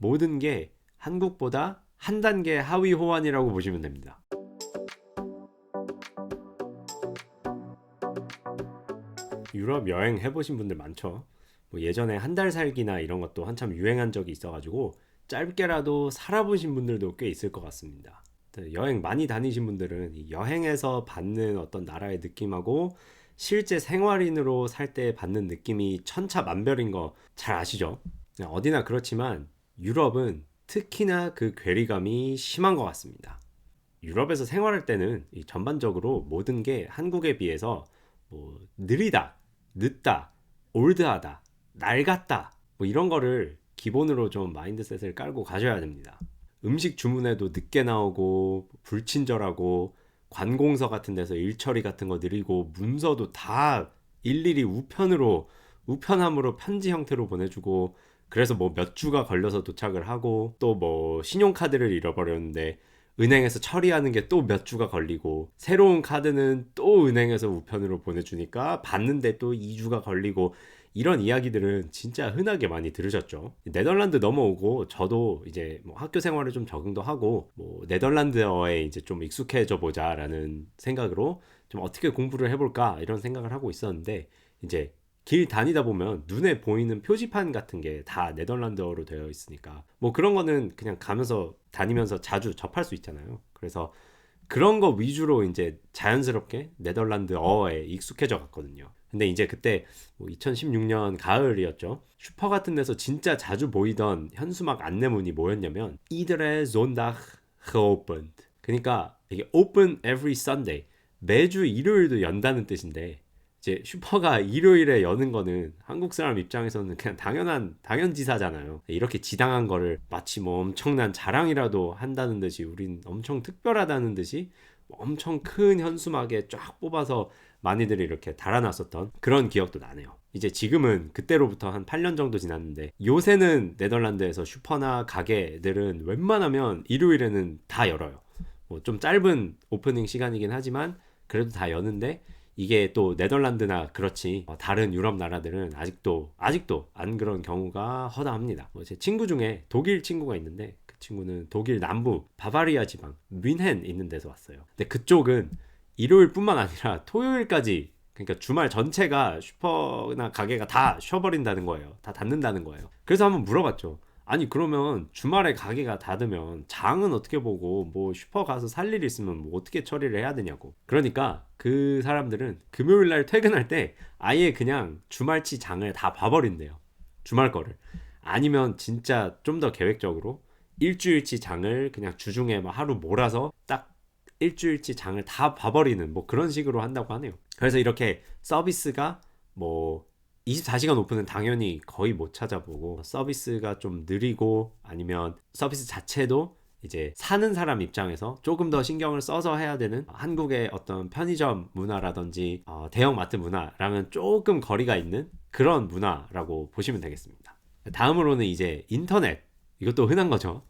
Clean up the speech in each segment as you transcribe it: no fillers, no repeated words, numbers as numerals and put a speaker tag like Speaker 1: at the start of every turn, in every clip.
Speaker 1: 모든 게 한국보다 한 단계 하위 호환이라고 보시면 됩니다. 유럽 여행 해보신 분들 많죠. 뭐 예전에 한 달 살기나 이런 것도 한참 유행한 적이 있어가지고 짧게라도 살아보신 분들도 꽤 있을 것 같습니다. 여행 많이 다니신 분들은 이 여행에서 받는 어떤 나라의 느낌하고 실제 생활인으로 살 때 받는 느낌이 천차만별인 거 잘 아시죠? 어디나 그렇지만 유럽은 특히나 그 괴리감이 심한 것 같습니다. 유럽에서 생활할 때는 전반적으로 모든 게 한국에 비해서 뭐 느리다, 늦다, 올드하다, 낡았다 뭐 이런 거를 기본으로 좀 마인드셋을 깔고 가셔야 됩니다. 음식 주문해도 늦게 나오고 불친절하고 관공서 같은 데서 일처리 같은 거 느리고 문서도 다 일일이 우편함으로 편지 형태로 보내주고 그래서 뭐 몇 주가 걸려서 도착을 하고 또 뭐 신용카드를 잃어버렸는데 은행에서 처리하는 게 또 몇 주가 걸리고 새로운 카드는 또 은행에서 우편으로 보내주니까 받는데 또 2주가 걸리고 이런 이야기들은 진짜 흔하게 많이 들으셨죠. 네덜란드 넘어오고 저도 이제 뭐 학교 생활을 좀 적응도 하고 뭐 네덜란드어에 이제 좀 익숙해져 보자라는 생각으로 좀 어떻게 공부를 해볼까 이런 생각을 하고 있었는데 이제 길 다니다 보면 눈에 보이는 표지판 같은 게 다 네덜란드어로 되어 있으니까 뭐 그런 거는 그냥 가면서 다니면서 자주 접할 수 있잖아요. 그래서 그런 거 위주로 이제 자연스럽게 네덜란드어에 익숙해져 갔거든요. 근데 이제 그때 뭐 2016년 가을이었죠. 슈퍼 같은 데서 진짜 자주 보이던 현수막 안내문이 뭐였냐면 이들의 zondag geopend. 그러니까 이게 open every Sunday. 매주 일요일도 연다는 뜻인데 이제 슈퍼가 일요일에 여는 거는 한국 사람 입장에서는 그냥 당연지사잖아요. 이렇게 지당한 거를 마치 뭐 엄청난 자랑이라도 한다는 듯이 우린 엄청 특별하다는 듯이 엄청 큰 현수막에 쫙 뽑아서 많이들 이렇게 달아놨었던 그런 기억도 나네요. 이제 지금은 그때로부터 한 8년 정도 지났는데 요새는 네덜란드에서 슈퍼나 가게들은 웬만하면 일요일에는 다 열어요. 뭐 좀 짧은 오프닝 시간이긴 하지만 그래도 다 여는데 이게 또 네덜란드나 그렇지 다른 유럽 나라들은 아직도 안 그런 경우가 허다합니다. 제 친구 중에 독일 친구가 있는데 그 친구는 독일 남부 바바리아 지방 뮌헨 있는 데서 왔어요. 근데 그쪽은 일요일뿐만 아니라 토요일까지 그러니까 주말 전체가 슈퍼나 가게가 다 쉬어버린다는 거예요. 다 닫는다는 거예요. 그래서 한번 물어봤죠. 아니 그러면 주말에 가게가 닫으면 장은 어떻게 보고 뭐 슈퍼 가서 살 일 있으면 뭐 어떻게 처리를 해야 되냐고. 그러니까 그 사람들은 금요일 날 퇴근할 때 아예 그냥 주말치 장을 다 봐버린대요. 주말 거를. 아니면 진짜 좀 더 계획적으로 일주일치 장을 그냥 주중에 막 하루 몰아서 딱 일주일치 장을 다 봐버리는 뭐 그런 식으로 한다고 하네요. 그래서 이렇게 서비스가 뭐 24시간 오픈은 당연히 거의 못 찾아보고 서비스가 좀 느리고 아니면 서비스 자체도 이제 사는 사람 입장에서 조금 더 신경을 써서 해야 되는 한국의 어떤 편의점 문화라든지 대형 마트 문화랑은 조금 거리가 있는 그런 문화라고 보시면 되겠습니다. 다음으로는 이제 인터넷. 이것도 흔한 거죠.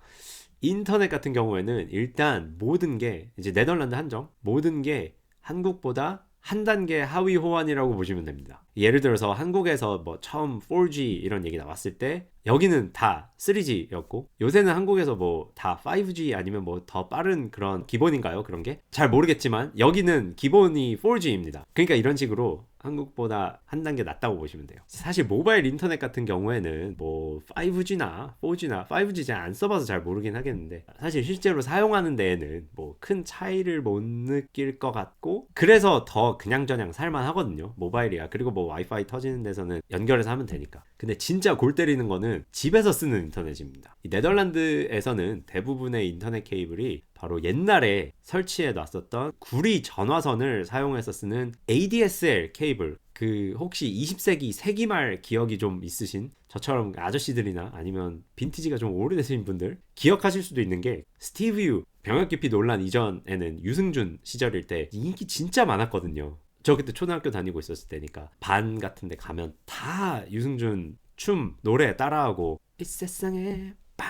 Speaker 1: 인터넷 같은 경우에는 일단 모든 게 이제 네덜란드 한정 모든 게 한국보다 한 단계 하위 호환이라고 보시면 됩니다. 예를 들어서 한국에서 뭐 처음 4G 이런 얘기 나왔을 때 여기는 다 3G였고 요새는 한국에서 뭐 다 5G 아니면 뭐 더 빠른 그런 기본인가요? 그런 게 잘 모르겠지만 여기는 기본이 4G입니다. 그러니까 이런 식으로 한국보다 한 단계 낫다고 보시면 돼요. 사실 모바일 인터넷 같은 경우에는 뭐 5G나 4G나 5G 잘 안 써봐서 잘 모르긴 하겠는데 사실 실제로 사용하는 데에는 뭐 큰 차이를 못 느낄 것 같고 그래서 더 그냥저냥 살만 하거든요. 모바일이야. 그리고 뭐 와이파이 터지는 데서는 연결해서 하면 되니까. 근데 진짜 골 때리는 거는 집에서 쓰는 인터넷입니다. 이 네덜란드에서는 대부분의 인터넷 케이블이 바로 옛날에 설치해 놨었던 구리 전화선을 사용해서 쓰는 ADSL 케이블. 그 혹시 20세기 세기말 기억이 좀 있으신 저처럼 아저씨들이나 아니면 빈티지가 좀 오래되신 분들 기억하실 수도 있는 게 스티브 유 병역기피 논란 이전에는 유승준 시절일 때 인기 진짜 많았거든요. 저 그때 초등학교 다니고 있었을 때니까 반 같은 데 가면 다 유승준 춤 노래 따라하고 이 세상에 빰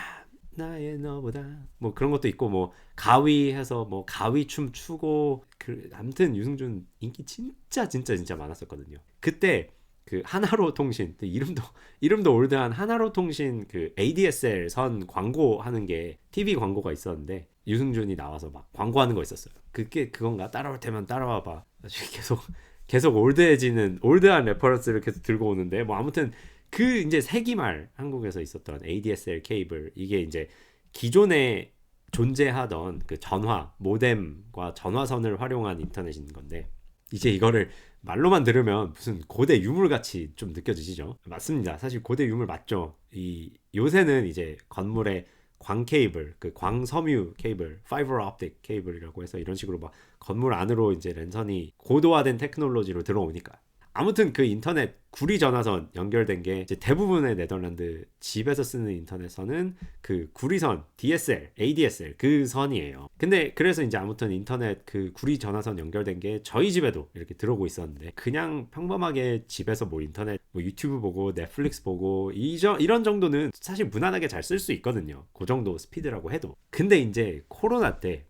Speaker 1: 나의 너보다 뭐 그런 것도 있고 뭐 가위 해서 뭐 가위 춤 추고 아무튼 유승준 인기 진짜 많았었거든요. 그때 그 하나로 통신, 이름도 올드한 하나로 통신 그 ADSL 선 광고하는 게 TV 광고가 있었는데 유승준이 나와서 막 광고하는 거 있었어요. 그게 그건가? 따라올 테면 따라와봐. 계속 올드한 레퍼런스를 계속 들고 오는데 뭐 아무튼 그 이제 세기말 한국에서 있었던 ADSL 케이블, 이게 이제 기존에 존재하던 그 전화 모뎀과 전화선을 활용한 인터넷인 건데, 이제 이거를 말로만 들으면 무슨 고대 유물 같이 좀 느껴지시죠? 맞습니다. 사실 고대 유물 맞죠. 이 요새는 이제 건물에 광 케이블, 그 광섬유 케이블, 파이버 옵틱 케이블이라고 해서 이런 식으로 막 건물 안으로 이제 랜선이 고도화된 테크놀로지로 들어오니까, 아무튼 그 인터넷 구리 전화선 연결된 게 이제 대부분의 네덜란드 집에서 쓰는 인터넷선은 그 구리선 DSL, ADSL 그 선이에요. 근데 그래서 이제 아무튼 인터넷 그 구리 전화선 연결된 게 저희 집에도 이렇게 들어오고 있었는데, 그냥 평범하게 집에서 뭐 인터넷 뭐 유튜브 보고 넷플릭스 보고 이런 정도는 사실 무난하게 잘 쓸 수 있거든요. 그 정도 스피드라고 해도. 근데 이제 코로나 때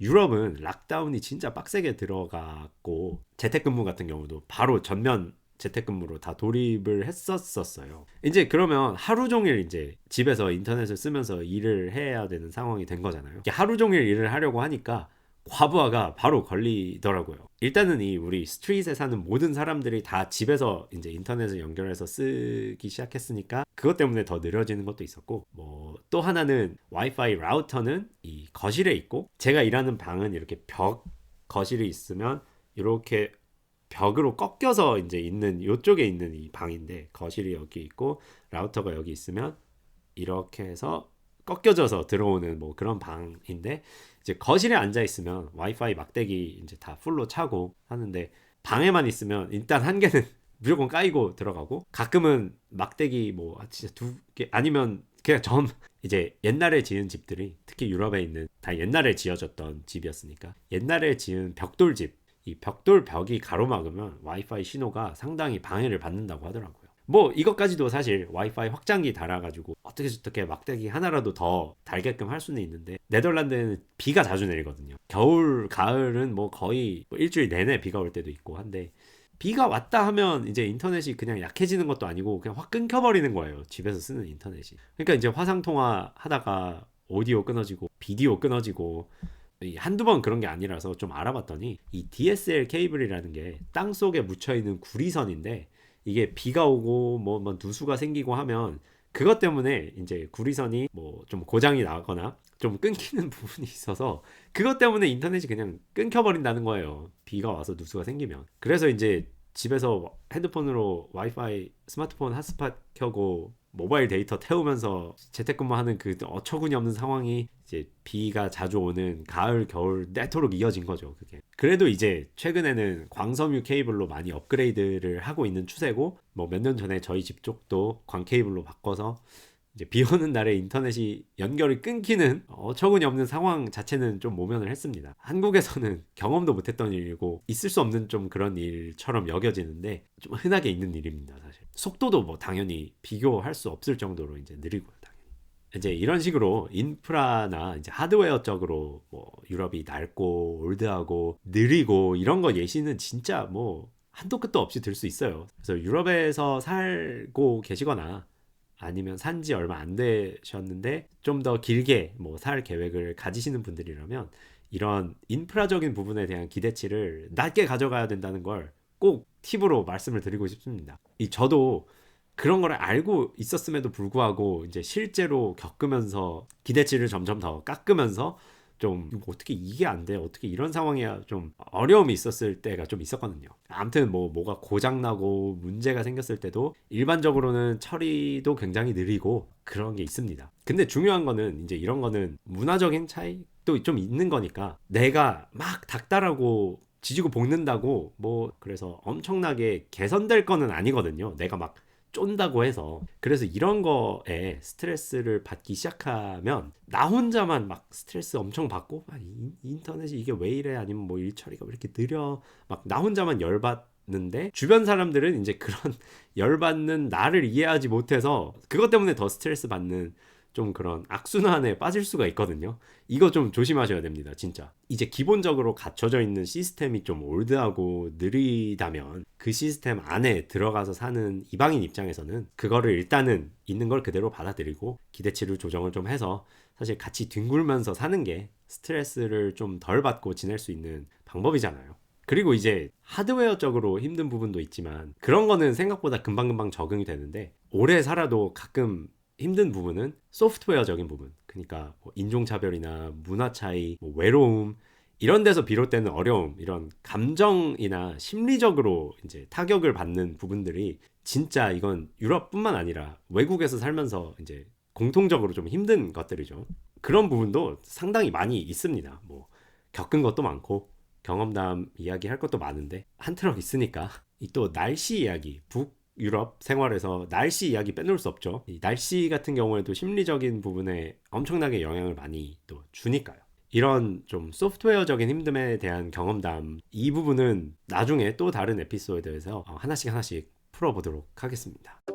Speaker 1: 유럽은 락다운이 진짜 빡세게 들어갔고, 재택근무 같은 경우도 바로 전면 재택근무로 다 돌입을 했었어요. 이제 그러면 하루 종일 이제 집에서 인터넷을 쓰면서 일을 해야 되는 상황이 된 거잖아요. 하루 종일 일을 하려고 하니까 과부하가 바로 걸리더라고요. 일단은 이 우리 스트릿에 사는 모든 사람들이 다 집에서 이제 인터넷을 연결해서 쓰기 시작했으니까 그것 때문에 더 느려지는 것도 있었고, 뭐 또 하나는 와이파이 라우터는 이 거실에 있고, 제가 일하는 방은 이렇게 거실이 있으면 이렇게 벽으로 꺾여서 이제 있는 요쪽에 있는 이 방인데, 거실이 여기 있고 라우터가 여기 있으면 이렇게 해서 꺾여져서 들어오는 뭐 그런 방인데, 이제 거실에 앉아 있으면 와이파이 막대기 이제 다 풀로 차고 하는데, 방에만 있으면 일단 한 개는 무조건 까이고 들어가고, 가끔은 막대기 뭐 진짜 2개 아니면 그냥 이제 옛날에 지은 집들이, 특히 유럽에 있는 다 옛날에 지어졌던 집이었으니까 옛날에 지은 벽돌집, 이 벽돌 벽이 가로막으면 와이파이 신호가 상당히 방해를 받는다고 하더라고요. 뭐 이것까지도 사실 와이파이 확장기 달아가지고 어떻게 막대기 하나라도 더 달게끔 할 수는 있는데, 네덜란드에는 비가 자주 내리거든요. 겨울 가을은 뭐 거의 뭐 일주일 내내 비가 올 때도 있고 한데, 비가 왔다 하면 이제 인터넷이 그냥 약해지는 것도 아니고 그냥 확 끊겨버리는 거예요, 집에서 쓰는 인터넷이. 그러니까 이제 화상통화 하다가 오디오 끊어지고 비디오 끊어지고, 한두 번 그런 게 아니라서 좀 알아봤더니 이 DSL 케이블이라는 게 땅속에 묻혀있는 구리선인데, 이게 비가 오고 뭐 누수가 생기고 하면 그것 때문에 이제 구리선이 뭐 좀 고장이 나거나 좀 끊기는 부분이 있어서 그것 때문에 인터넷이 그냥 끊겨버린다는 거예요, 비가 와서 누수가 생기면. 그래서 이제 집에서 핸드폰으로 와이파이 스마트폰 핫스팟 켜고 모바일 데이터 태우면서 재택근무하는 그 어처구니 없는 상황이 이제 비가 자주 오는 가을 겨울 내도록 이어진 거죠, 그게. 그래도 이제 최근에는 광섬유 케이블로 많이 업그레이드를 하고 있는 추세고, 뭐 몇 년 전에 저희 집 쪽도 광 케이블로 바꿔서 이제 비 오는 날에 인터넷이 연결이 끊기는 어처구니 없는 상황 자체는 좀 모면을 했습니다. 한국에서는 경험도 못했던 일이고 있을 수 없는 좀 그런 일처럼 여겨지는데, 좀 흔하게 있는 일입니다, 사실. 속도도 뭐 당연히 비교할 수 없을 정도로 이제 느리고요, 당연히. 이제 이런 식으로 인프라나 이제 하드웨어적으로 뭐 유럽이 낡고 올드하고 느리고 이런 거 예시는 진짜 뭐 한도 끝도 없이 들 수 있어요. 그래서 유럽에서 살고 계시거나 아니면 산지 얼마 안 되셨는데 좀 더 길게 뭐 살 계획을 가지시는 분들이라면, 이런 인프라적인 부분에 대한 기대치를 낮게 가져가야 된다는 걸 꼭 팁으로 말씀을 드리고 싶습니다. 저도 그런 걸 알고 있었음에도 불구하고 이제 실제로 겪으면서 기대치를 점점 더 깎으면서 좀 어떻게 이게 안 돼, 어떻게 이런 상황이야, 좀 어려움이 있었을 때가 좀 있었거든요. 아무튼 뭐가 고장나고 문제가 생겼을 때도 일반적으로는 처리도 굉장히 느리고 그런 게 있습니다. 근데 중요한 거는 이제 이런 거는 문화적인 차이도 좀 있는 거니까, 내가 막 닥달하고 지지고 볶는다고 뭐 그래서 엄청나게 개선될 거는 아니거든요, 내가 막 쫀다고 해서. 그래서 이런 거에 스트레스를 받기 시작하면 나 혼자만 막 스트레스 엄청 받고, 인터넷이 이게 왜 이래, 아니면 뭐 일 처리가 왜 이렇게 느려, 막 나 혼자만 열받는데 주변 사람들은 이제 그런 열받는 나를 이해하지 못해서 그것 때문에 더 스트레스 받는 좀 그런 악순환에 빠질 수가 있거든요. 이거 좀 조심하셔야 됩니다, 진짜. 이제 기본적으로 갖춰져 있는 시스템이 좀 올드하고 느리다면 그 시스템 안에 들어가서 사는 이방인 입장에서는 그거를 일단은 있는 걸 그대로 받아들이고 기대치를 조정을 좀 해서 사실 같이 뒹굴면서 사는 게 스트레스를 좀 덜 받고 지낼 수 있는 방법이잖아요. 그리고 이제 하드웨어적으로 힘든 부분도 있지만 그런 거는 생각보다 금방금방 적응이 되는데 오래 살아도 가끔 힘든 부분은 소프트웨어적인 부분, 그러니까 뭐 인종차별이나 문화 차이, 뭐 외로움 이런 데서 비롯되는 어려움, 이런 감정이나 심리적으로 이제 타격을 받는 부분들이 진짜 이건 유럽뿐만 아니라 외국에서 살면서 이제 공통적으로 좀 힘든 것들이죠. 그런 부분도 상당히 많이 있습니다. 뭐 겪은 것도 많고 경험담 이야기할 것도 많은데 한 트럭 있으니까 이 또 날씨 이야기, 북유럽 생활에서 날씨 이야기 빼놓을 수 없죠. 이 날씨 같은 경우에도 심리적인 부분에 엄청나게 영향을 많이 또 주니까요. 이런 좀 소프트웨어적인 힘듦에 대한 경험담, 이 부분은 나중에 또 다른 에피소드에서 하나씩 풀어보도록 하겠습니다.